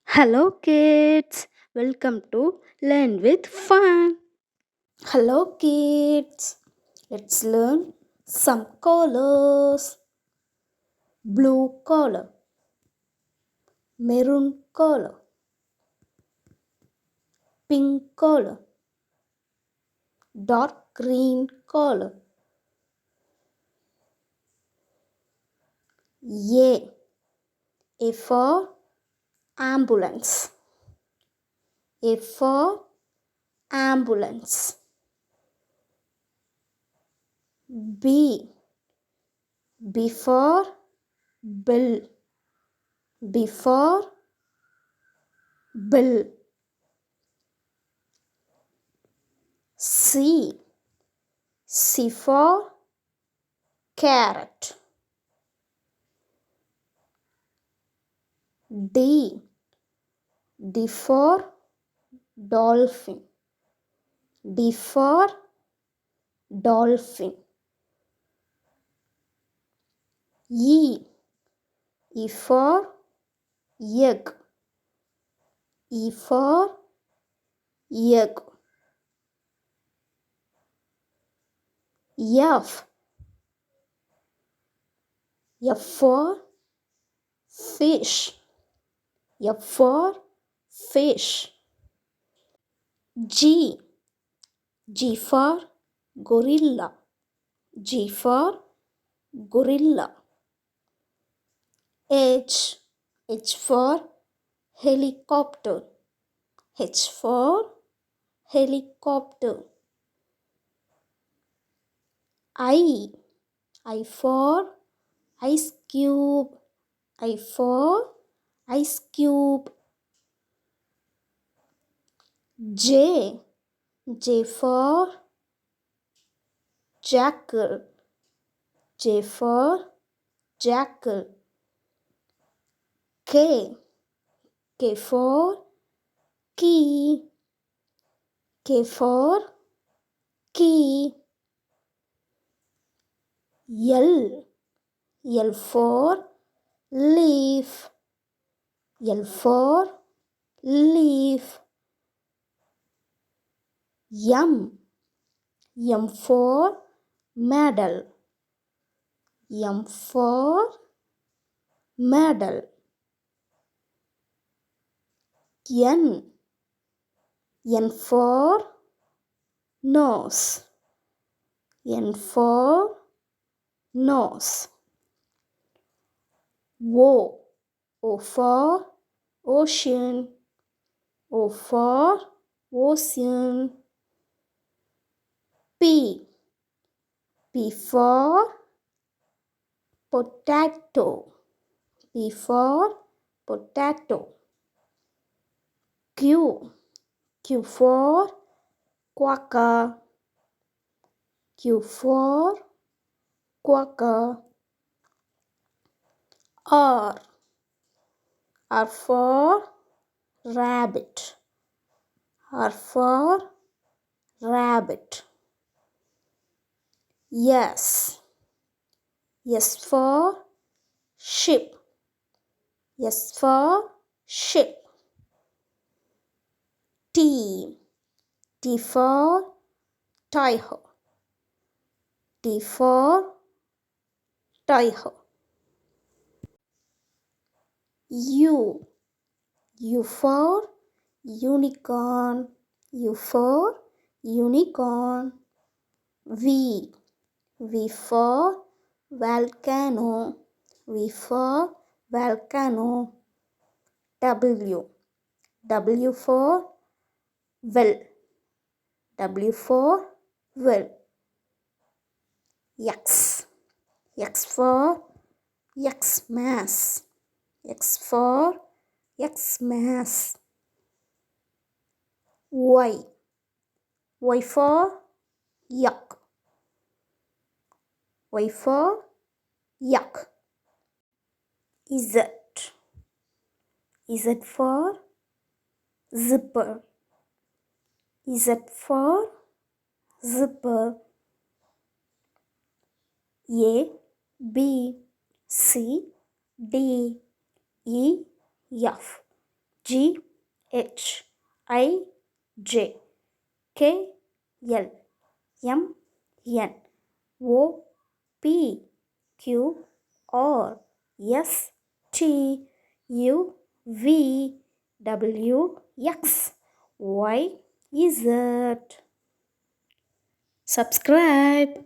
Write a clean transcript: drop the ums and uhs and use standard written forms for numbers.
Hello, kids. Welcome to Learn with Fun. Hello, kids. Let's learn some colors: blue color, maroon color, pink color, dark green color. A. A for ambulance. A for ambulance. B. B for bill. B for bill. C. C for carrot. D. D for dolphin. D for dolphin. E. E for egg. E for egg. F. F for fish. F for fish. G. G for gorilla. G for gorilla. H. H for helicopter. H for helicopter. I. I for ice cube. I for ice cube. J. J for jackal. J for jackal. K. K for key. K for key. L. L for leaf. L for leaf. M. M for medal. M for medal. N. N for nose. N for nose. O. O for ocean. O for ocean. P. P for potato. P for potato. Q. Q for quacker. Q for quacker. R. R for rabbit. R for rabbit. S. S for ship. S for ship. T. T for tiger. T for tiger. U. U for unicorn. U for unicorn. V. V for volcano. V for volcano. W. W for well. W for well. X. X for Xmas. X for Xmas. Y. Y for yak. Y for yak. Z. Z for zipper. Z for zipper. A, B, C, D, E, F. G H I J K L M N O P Q R S T U V W X Y Z. Subscribe.